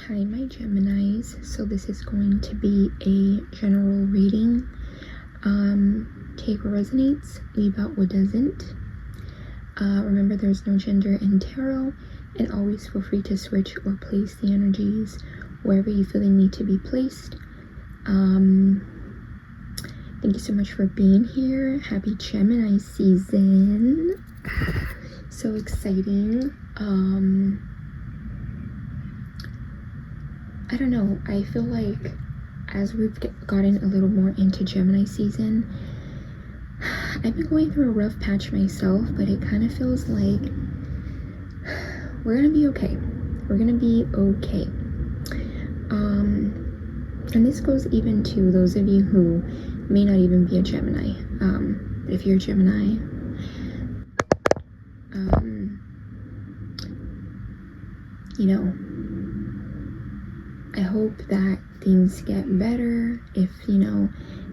Hi, my Geminis. So this is going to be a general reading. Take what resonates, leave out what doesn't. Remember, there's no gender in tarot, and always feel free to switch or place the energies wherever you feel they need to be placed. Thank you so much for being here. Happy Gemini season. So exciting. I don't know, I feel like as we've gotten a little more into Gemini season, I've been going through a rough patch myself, but it kind of feels like we're gonna be okay. We're gonna be okay. And this goes even to those of you who may not even be a Gemini. If you're a Gemini, you know, I hope that things get better if, you know,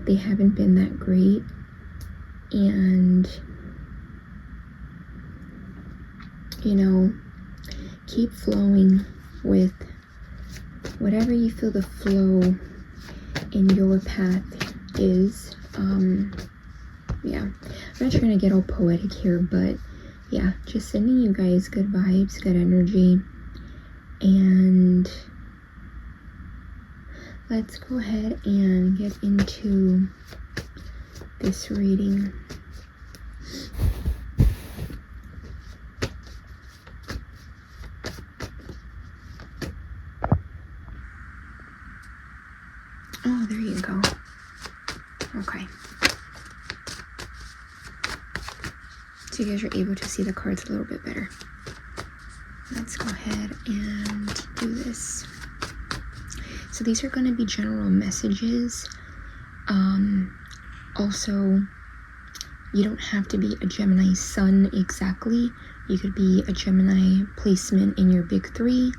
they haven't been that great. And, you know, keep flowing with whatever you feel the flow in your path is. Yeah, I'm not trying to get all poetic here, but yeah, just sending you guys good vibes, good energy. And let's go ahead and get into this reading. Oh, there you go. Okay. So you guys are able to see the cards a little bit better. Let's go ahead and do this. So these are going to be general messages. Also, you don't have to be a Gemini sun exactly. You could be a Gemini placement in your big three.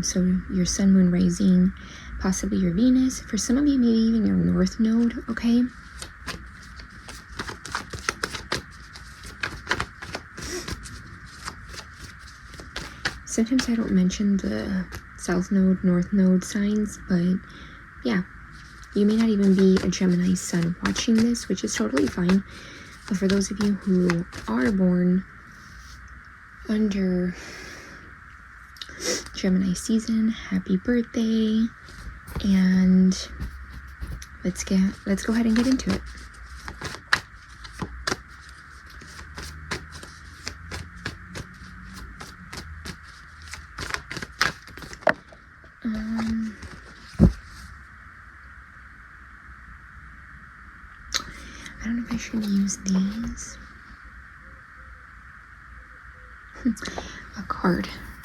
So your sun, moon, rising, possibly your Venus. For some of you, maybe even your north node, okay? Sometimes I don't mention the south node, north node signs, but yeah, you may not even be a Gemini sun watching this, which is totally fine. But for those of you who are born under Gemini season, happy birthday. And let's go ahead and get into it. I don't know if I should use these.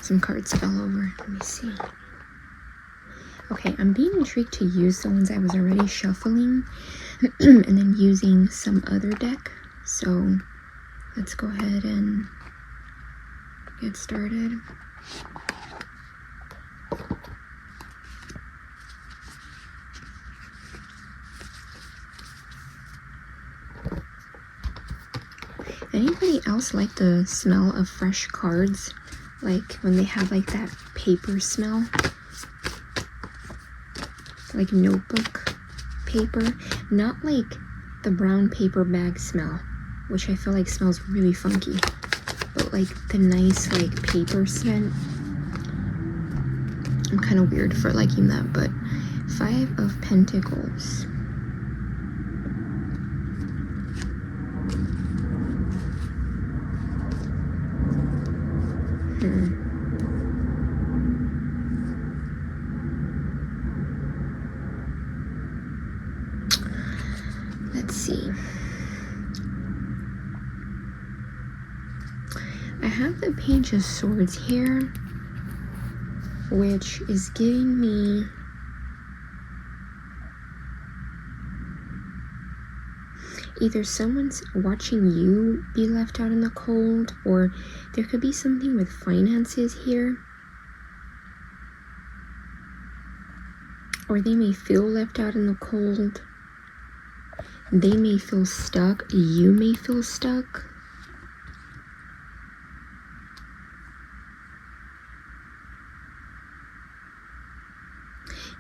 Some cards fell over. Let me see. Okay, I'm being intrigued to use the ones I was already shuffling and then using some other deck. So let's go ahead and get started. Anybody else like the smell of fresh cards? Like when they have like that paper smell? Like notebook paper? Not like the brown paper bag smell, which I feel like smells really funky. But like the nice like paper scent. I'm kind of weird for liking that, but 5 of Pentacles. Let's see. I have the Page of Swords here, which is giving me either someone's watching you be left out in the cold, or there could be something with finances here. Or they may feel left out in the cold. They may feel stuck. You may feel stuck.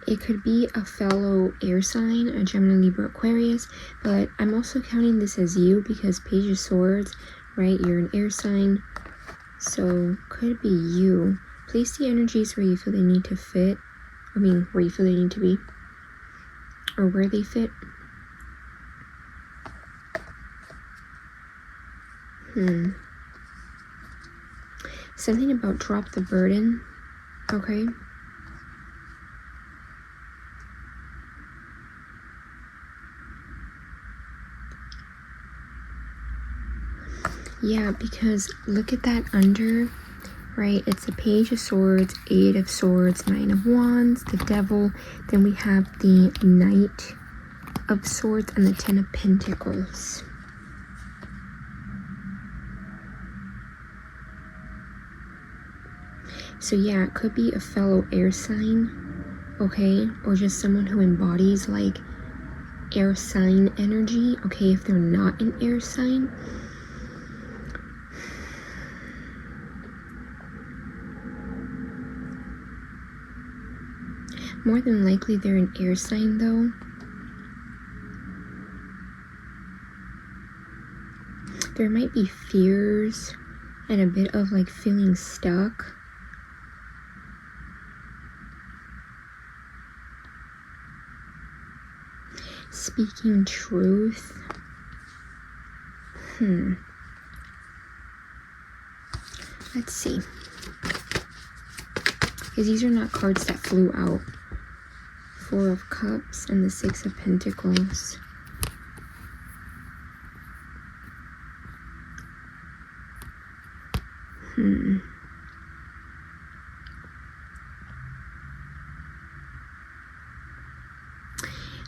It could be a fellow air sign, a Gemini, Libra, Aquarius, but I'm also counting this as you because Page of Swords, right? You're an air sign, so could be you. Place the energies where you feel they need to fit. I mean, where you feel they need to be, or where they fit. Something about drop the burden, okay? Yeah, because look at that under, right? It's a Page of Swords, Eight of Swords, Nine of Wands, the Devil. Then we have the Knight of Swords and the Ten of Pentacles. So yeah, it could be a fellow air sign, okay? Or just someone who embodies like air sign energy, okay? If they're not an air sign, more than likely they're an air sign though. There might be fears and a bit of like feeling stuck. Speaking truth. Let's see. Because these are not cards that flew out. Four of Cups and the Six of Pentacles.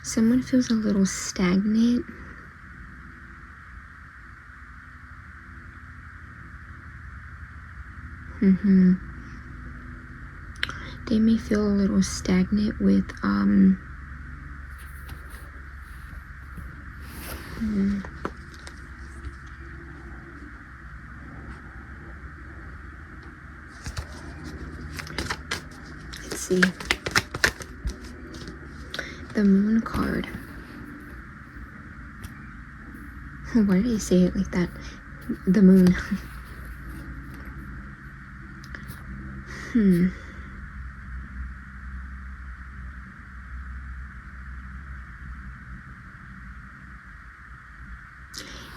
Someone feels a little stagnant. They may feel a little stagnant with let's see. The Moon card. Why did I say it like that? The Moon.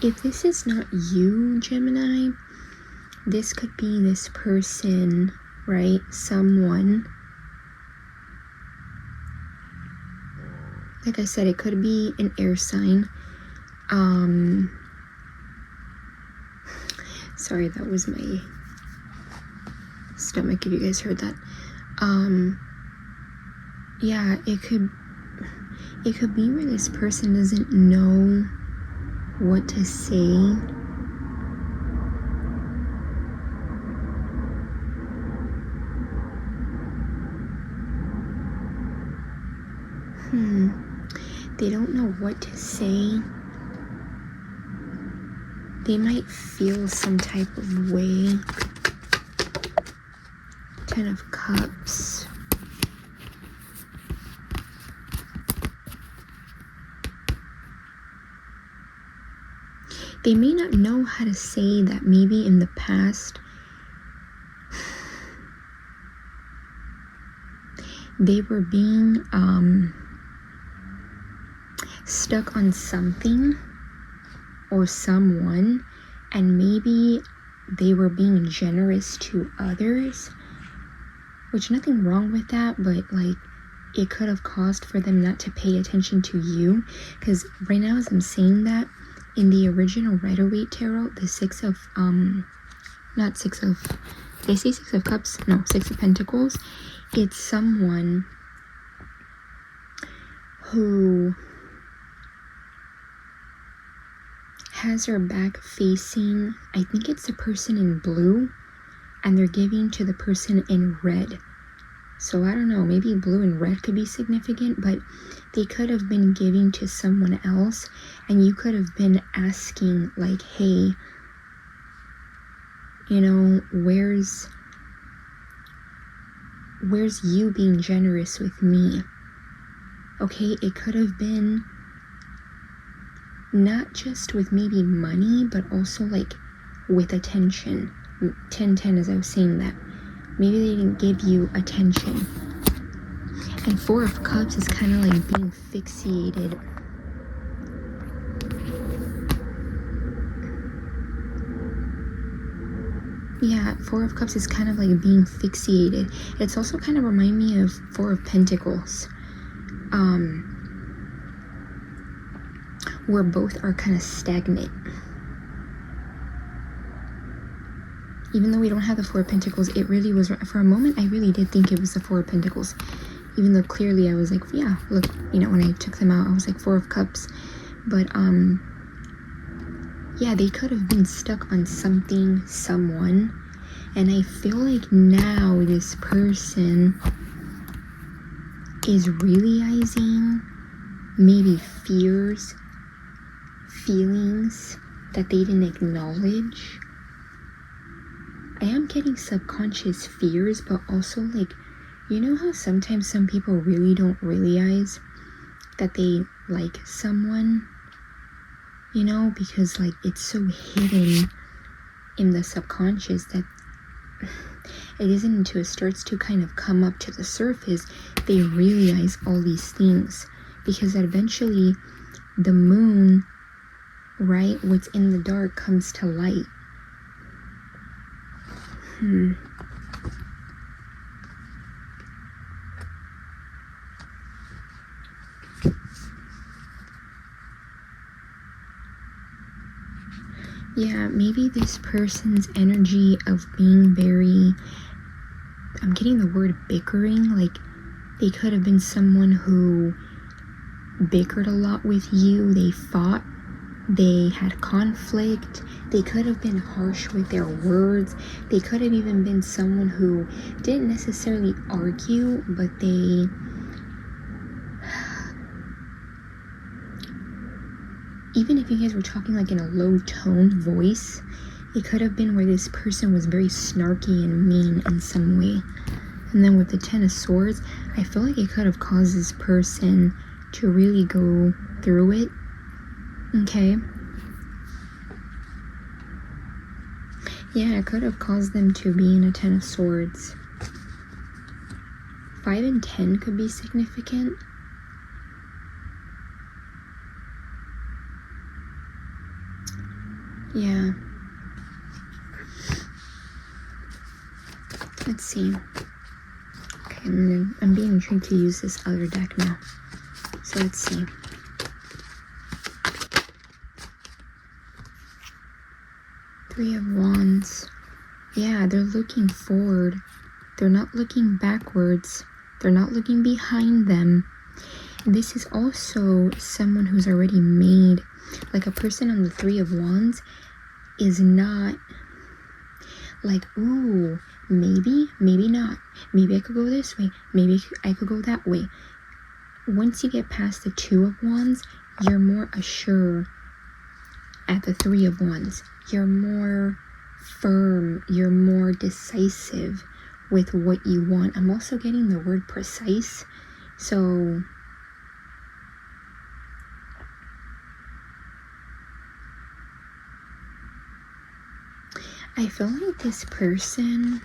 If this is not you, Gemini, this could be this person, right? Someone. Like I said, it could be an air sign. Sorry, that was my stomach, if you guys heard that. Yeah, it could be where this person doesn't know what to say. They don't know what to say. They might feel some type of way. Ten of Cups. They may not know how to say that maybe in the past they were being stuck on something or someone, and maybe they were being generous to others, which nothing wrong with that, but like it could have caused for them not to pay attention to you. Because right now as I'm saying that, in the original Rider-Waite Tarot, the Six of Cups? No, Six of Pentacles. It's someone who has her back facing, I think it's the person in blue, and they're giving to the person in red. So I don't know, maybe blue and red could be significant, but they could have been giving to someone else, and you could have been asking like, hey, you know, where's you being generous with me? Okay, it could have been not just with maybe money, but also like with attention. 10-10, as I was saying that. Maybe they didn't give you attention. And Four of Cups is kind of like being fixated. Yeah, Four of Cups is kind of like being fixated. It's also kind of remind me of Four of Pentacles. Where both are kind of stagnant. Even though we don't have the Four of Pentacles, it really was, for a moment, I really did think it was the Four of Pentacles. Even though clearly I was like, yeah, look, you know, when I took them out, I was like Four of Cups. But, yeah, they could have been stuck on something, someone. And I feel like now this person is realizing maybe fears, feelings that they didn't acknowledge. I am getting subconscious fears, but also like, you know how sometimes some people really don't realize that they like someone, you know, because like it's so hidden in the subconscious that it isn't until it starts to kind of come up to the surface they realize all these things, because eventually the moon, right, what's in the dark comes to light. Yeah, maybe this person's energy of being very, I'm getting the word bickering, like they could have been someone who bickered a lot with you, they fought, they had conflict, they could have been harsh with their words, they could have even been someone who didn't necessarily argue, but they even if you guys were talking like in a low toned voice, it could have been where this person was very snarky and mean in some way. And then with the Ten of Swords, I feel like it could have caused this person to really go through it. Okay. Yeah, it could have caused them to be in a Ten of Swords. 5 and 10 could be significant. Yeah. Let's see. Okay, I'm being intrigued to use this other deck now. So let's see. Three of Wands. Yeah, they're looking forward. They're not looking backwards. They're not looking behind them. This is also someone who's already made, like a person on the Three of Wands is not like, ooh, maybe not. Maybe I could go this way. Maybe I could go that way. Once you get past the Two of Wands, you're more assured at the Three of Wands. You're more firm. You're more decisive with what you want. I'm also getting the word precise. So I feel like this person,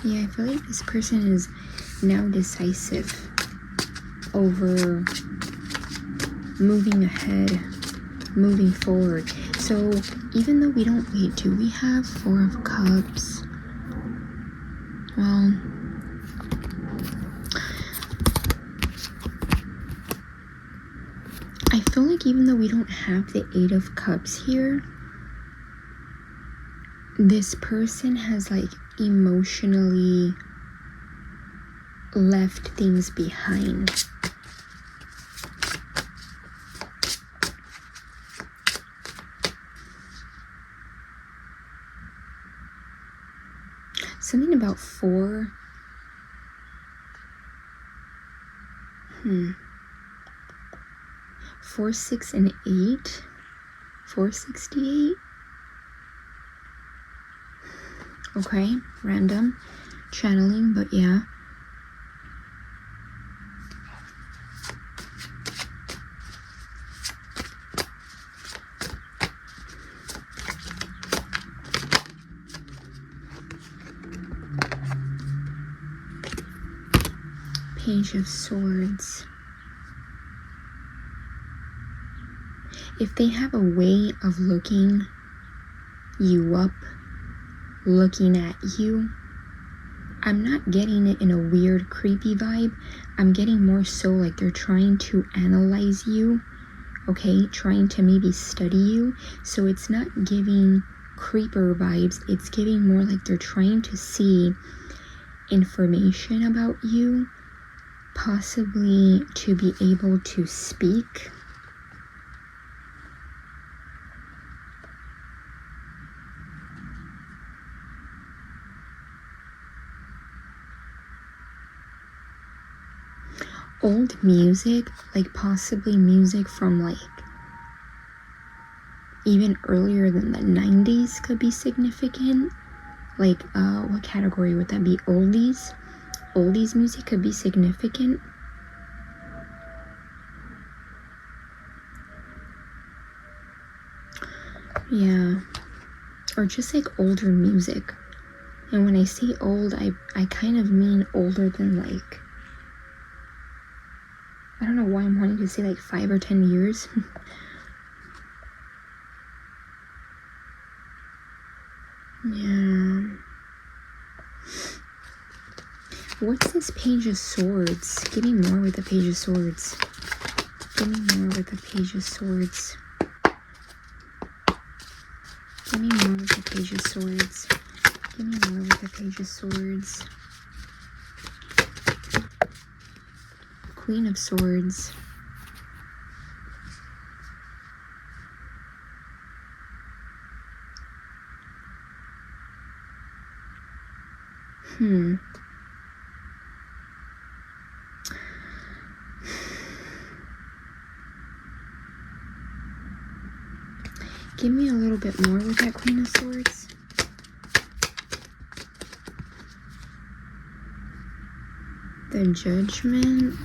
yeah, I feel like this person is now decisive over moving ahead, moving forward. So even though we don't, wait, do we have Four of Cups? Well, I feel like even though we don't have the Eight of Cups here, this person has like emotionally left things behind. Something about 4. 4, 6, and 8. 468. Okay, random channeling, but yeah. Page of Swords. If they have a way of looking you up, looking at you, I'm not getting it in a weird, creepy vibe. I'm getting more so like they're trying to analyze you, okay? Trying to maybe study you. So it's not giving creeper vibes. It's giving more like they're trying to see information about you, possibly to be able to speak. Old music, like possibly music from like even earlier than the 90s could be significant. Like what category would that be? Oldies? Oldies music could be significant. Yeah, or just like older music. And when I say old, I kind of mean older than like, I don't know why I'm wanting to say like 5 or 10 years. Yeah. What's this Page of Swords? Give me more with the Page of Swords. Give me more with the Page of Swords. Give me more with the Page of Swords. Give me more with the Page of Swords. Queen of Swords. Give me a little bit more with that Queen of Swords. The Judgment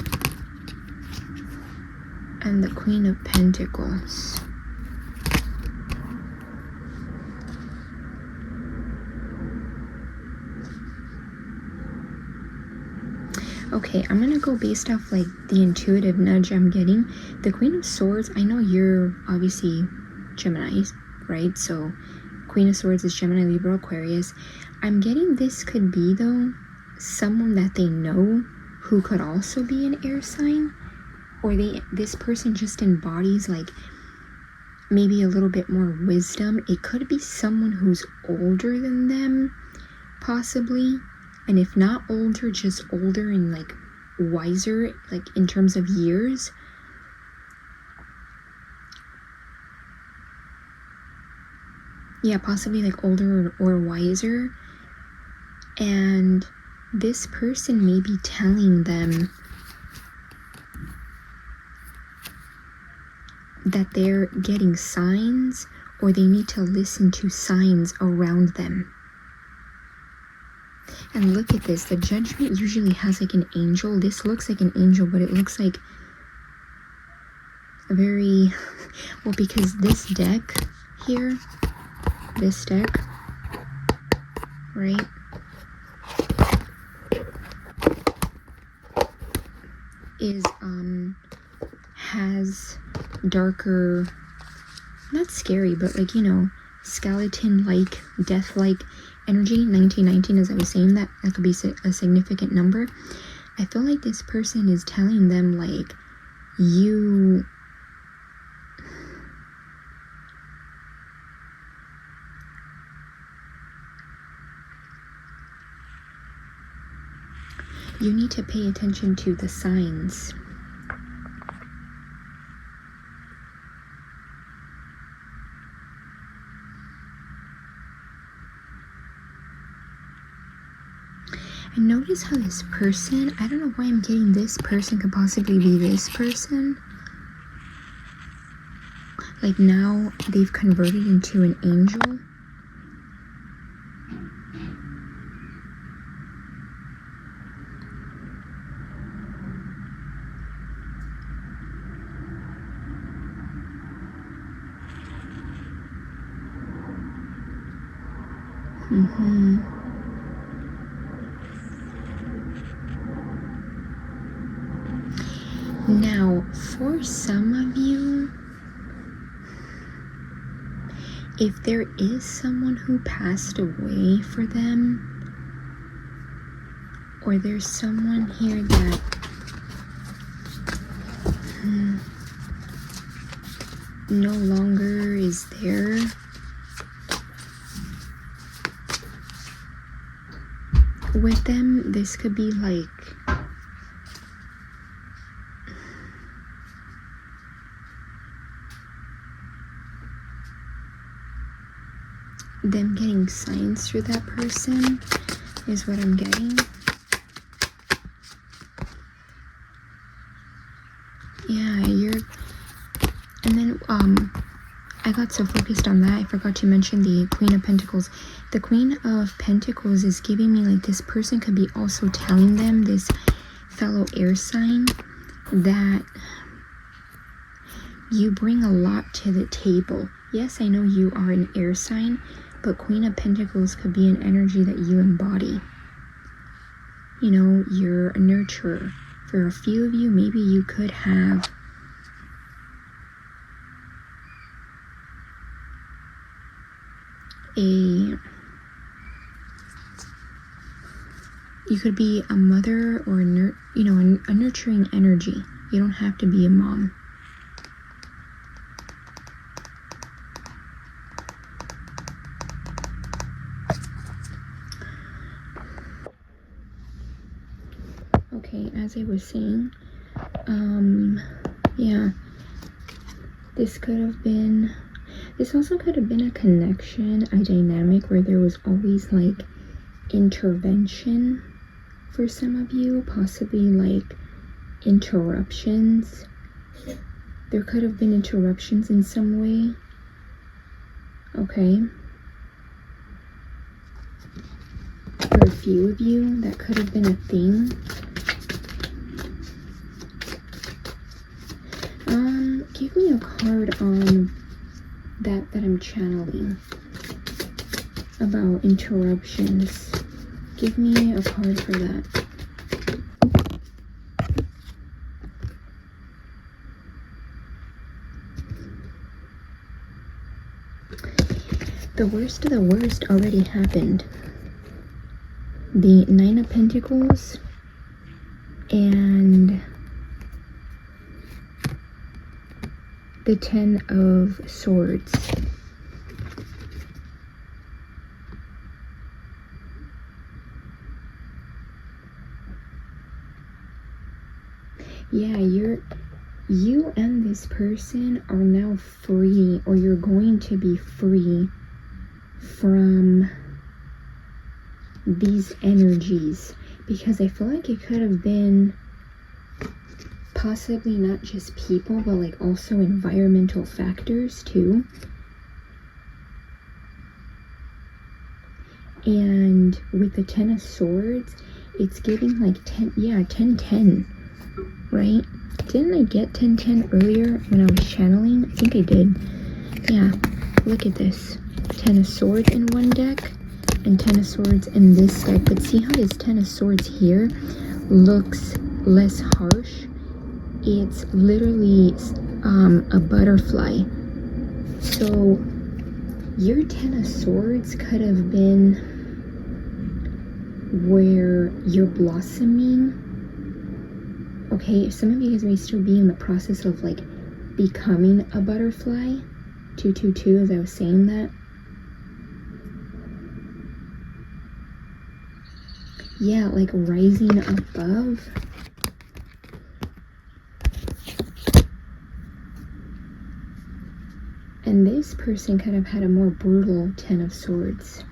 and the Queen of Pentacles. Okay, I'm gonna go based off like the intuitive nudge I'm getting. The Queen of Swords, I know you're obviously Gemini, right? So Queen of Swords is Gemini, Libra, Aquarius. I'm getting this could be though someone that they know who could also be an air sign, or this person just embodies like maybe a little bit more wisdom. It could be someone who's older than them, possibly. And if not older, just older and like wiser, like in terms of years. Yeah, possibly like older or wiser. And this person may be telling them that they're getting signs, or they need to listen to signs around them. And look at this, the Judgment usually has like an angel. This looks like an angel, but it looks like a very, well, because this deck here, this deck, right, is, has darker, not scary, but like, you know, skeleton-like, death-like energy. 1919, as I was saying, that could be a significant number. I feel like this person is telling them like, you need to pay attention to the signs. And notice how this person, I don't know why I'm getting this person could possibly be this person. Like now they've converted into an angel. Now, for some of you, if there is someone who passed away for them, or there's someone here that no longer is there, with them, this could be like them getting signs through that person is what I'm getting. Yeah, and then I got so focused on that I forgot to mention the Queen of Pentacles. The Queen of Pentacles is giving me like this person could be also telling them, this fellow air sign, that you bring a lot to the table. Yes, I know you are an air sign, but Queen of Pentacles could be an energy that you embody. You know, you're a nurturer. For a few of you, maybe you could have you could be a mother or a nurturing energy. You don't have to be a mom. Okay, as I was saying, yeah, this also could have been a connection, a dynamic where there was always like intervention for some of you, possibly like interruptions. There could have been interruptions in some way. Okay. For a few of you, that could have been a thing. Give me a card on that I'm channeling about interruptions. Give me a card for that. The worst of the worst already happened. The Nine of Pentacles and the Ten of Swords. Yeah, you and this person are now free, or you're going to be free from these energies, because I feel like it could have been possibly not just people, but like also environmental factors too. And with the Ten of Swords, it's giving like 10-10, right? Didn't I get 10-10 earlier when I was channeling? I think I did. Yeah, look at this. 10 of Swords in one deck and 10 of Swords in this deck. But see how this 10 of Swords here looks less harsh? It's literally a butterfly. So your 10 of Swords could have been where you're blossoming. Okay, some of you guys may still be in the process of like becoming a butterfly. 222, as I was saying that. Yeah, like rising above. And this person could have had a more brutal 10 of Swords.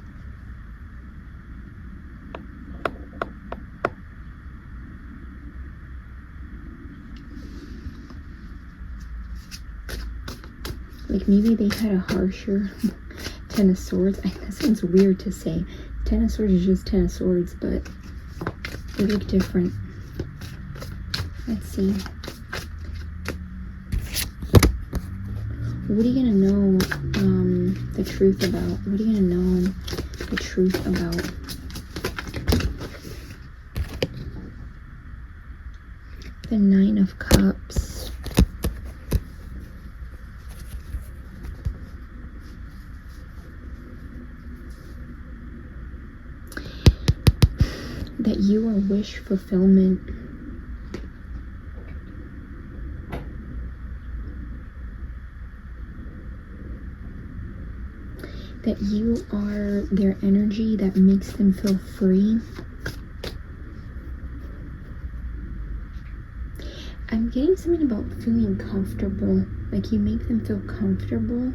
Like maybe they had a harsher 10 of Swords. That sounds weird to say. 10 of Swords is just 10 of Swords, but they look different. Let's see. What are you gonna know the truth about? What are you gonna know the truth about. The Nine of Cups. That you are wish fulfillment. That you are their energy that makes them feel free. I'm getting something about feeling comfortable. Like you make them feel comfortable.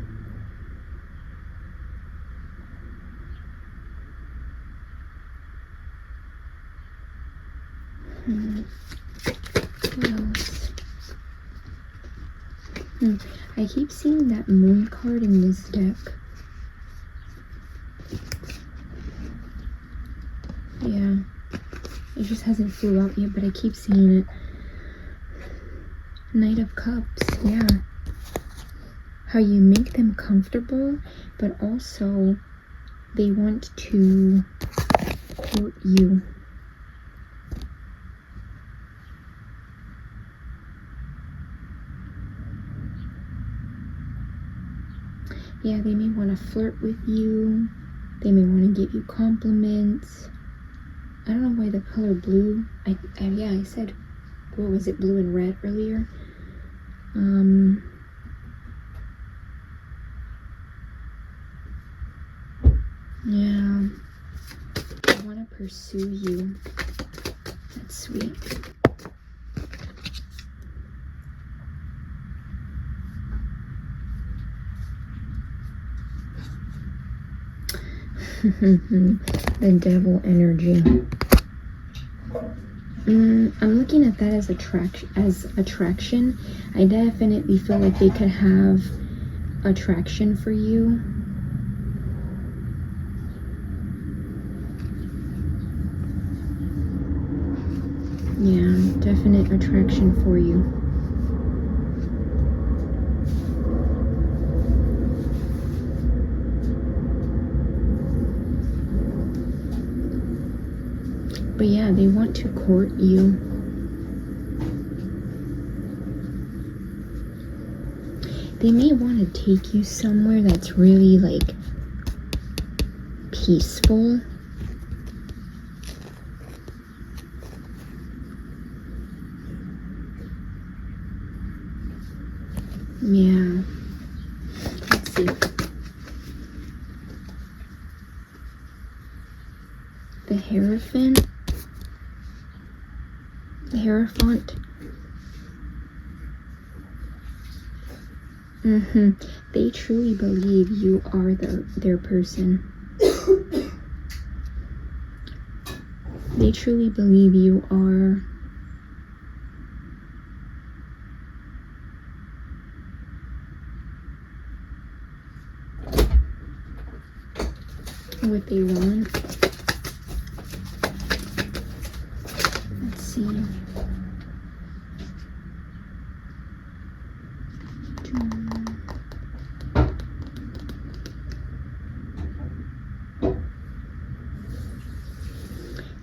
What else? I keep seeing that moon card in this deck. Yeah. It just hasn't flew out yet, but I keep seeing it. Knight of Cups, yeah. How you make them comfortable, but also they want to court you. Yeah, they may want to flirt with you. They may want to give you compliments. I don't know why the color blue. Yeah, I said, what was it, blue and red earlier? Yeah. I want to pursue you. That's sweet. The devil energy. I'm looking at that as attraction. I definitely feel like they could have attraction for you. Yeah, definite attraction for you. But yeah, they want to court you. They may want to take you somewhere that's really like peaceful. Yeah. Let's see. The Hierophant. The Hierophant. They truly believe you are their person. They truly believe you are what they want. Let's see.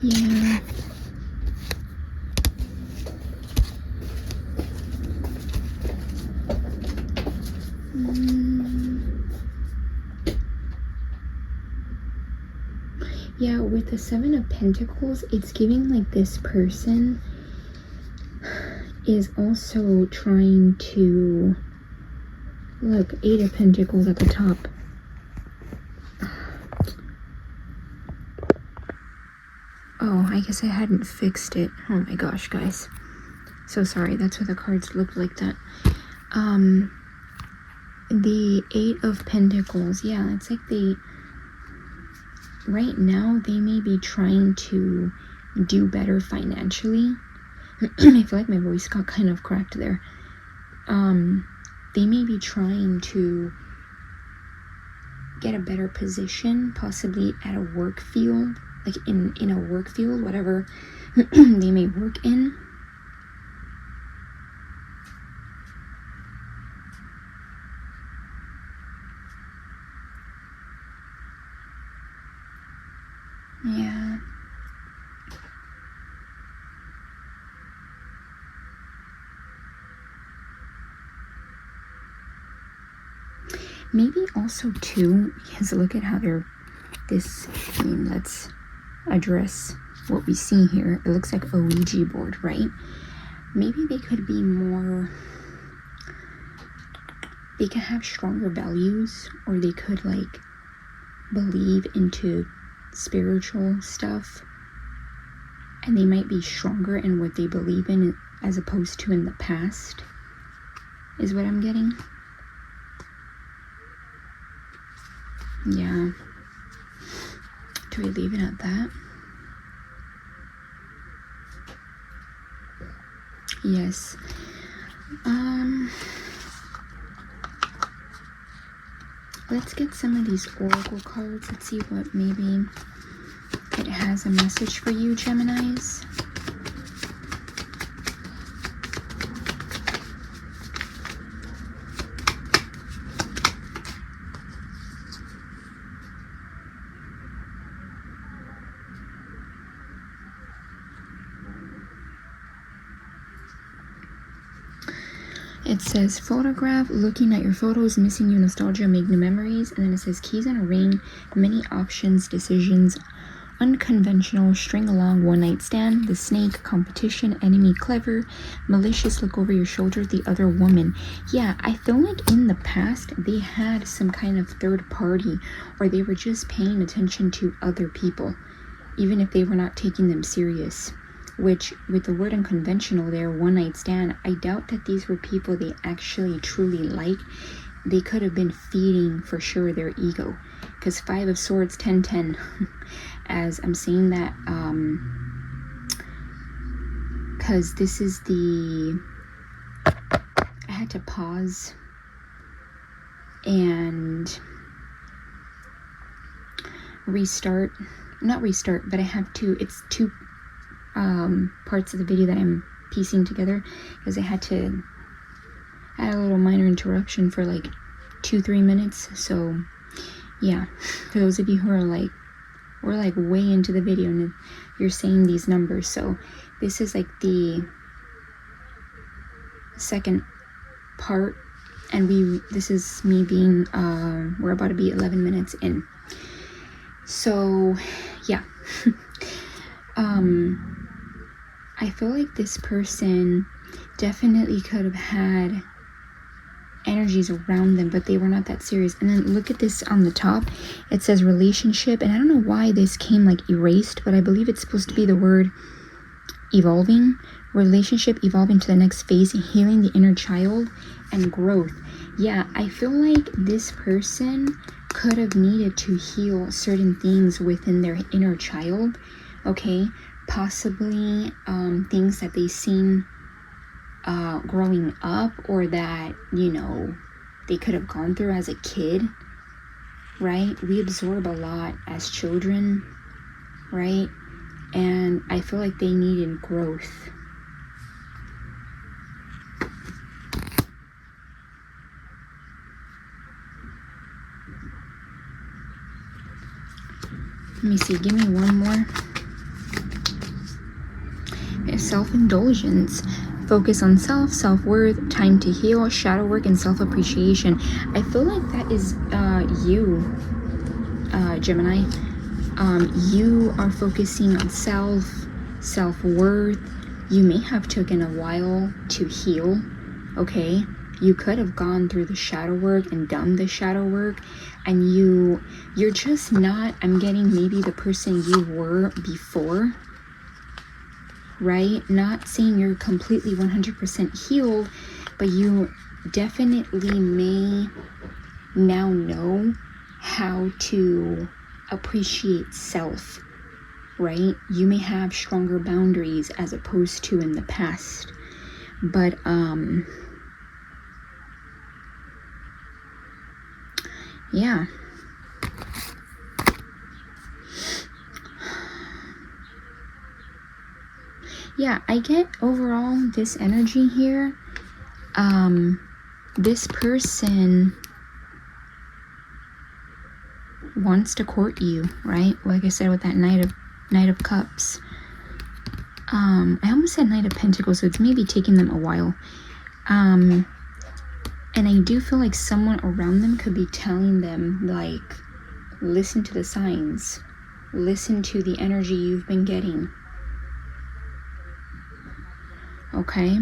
Yeah. Yeah, with the Seven of Pentacles, it's giving like this person is also trying to, look, Eight of Pentacles at the top. Oh, I guess I hadn't fixed it. Oh my gosh, guys. So sorry, that's why the cards looked like that. The Eight of Pentacles, yeah, it's like right now they may be trying to do better financially. I feel like my voice got kind of cracked there. They may be trying to get a better position, possibly at a work field, like in a work field, whatever they may work in. Yeah. Maybe also too, because look at how they're let's address what we see here. It looks like a Ouija board, right? Maybe they could be more, they could have stronger values, or they could like believe into spiritual stuff, and they might be stronger in what they believe in as opposed to in the past, is what I'm getting. Yeah. Do we leave it at that? Yes. Let's get some of these oracle cards. Let's see what maybe it has a message for you, Geminis. It says photograph, looking at your photos, missing you, nostalgia, make new memories. And then it says keys on a ring, many options, decisions, unconventional, string along, one night stand, the snake, competition, enemy, clever, malicious, look over your shoulder, the other woman. Yeah, I feel like in the past they had some kind of third party, or they were just paying attention to other people, even if they were not taking them serious. Which, with the word unconventional there, one night stand, I doubt that these were people they actually truly liked. They could have been feeding for sure their ego, because 5 of Swords, 10-10. As I'm saying that, because this is the, I had to pause and restart, not restart, but I have to, it's two parts of the video that I'm piecing together, because I had a little minor interruption for like 2-3 minutes. So yeah, for those of you who are like, we're like way into the video and you're saying these numbers, so this is like the second part, and this is me being we're about to be 11 minutes in. So yeah. I feel like this person definitely could have had energies around them, but they were not that serious. And then look at this on the top. It says relationship, and I don't know why this came like erased, but I believe it's supposed to be the word evolving. Relationship, evolving to the next phase, healing the inner child, and growth. Yeah, I feel like this person could have needed to heal certain things within their inner child, okay? Possibly things that they've seen growing up, or that, you know, they could have gone through as a kid, right? We absorb a lot as children, right? And I feel like they needed growth. Let me see, give me one more. Self-indulgence, focus on self, self-worth, time to heal, shadow work, and self-appreciation. I feel like that is you, Gemini. You are focusing on self-worth. You may have taken a while to heal, okay? You could have gone through the shadow work and done the shadow work, and you're just not, I'm getting maybe the person you were before, right? Not saying you're completely 100% healed, but you definitely may now know how to appreciate self, right? You may have stronger boundaries as opposed to in the past, but yeah. Yeah, I get overall this energy here. This person wants to court you, right? Like I said with that Knight of Cups. I almost said Knight of Pentacles, so it's maybe taking them a while. And I do feel like someone around them could be telling them, like, listen to the signs. Listen to the energy you've been getting. Okay?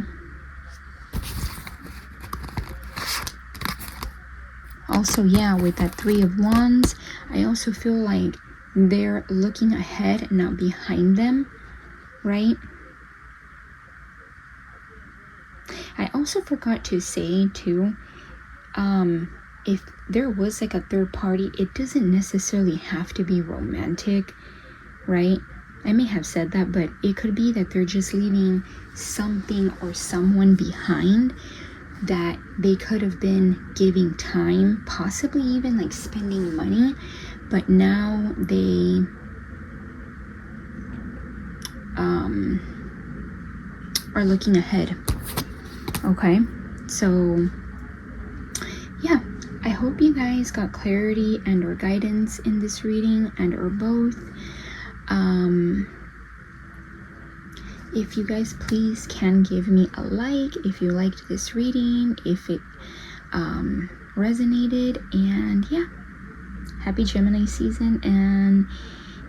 Also, yeah, with that Three of Wands, I also feel like they're looking ahead and not behind them, right? I also forgot to say too, if there was like a third party, it doesn't necessarily have to be romantic, right? I may have said that, but it could be that they're just leaving something or someone behind that they could have been giving time, possibly even like spending money, but now they are looking ahead. Okay, so yeah, I hope you guys got clarity and or guidance in this reading, and or both. If you guys please can give me a like if you liked this reading, if it resonated, and yeah, happy Gemini season, and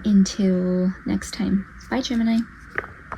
until next time, bye Gemini.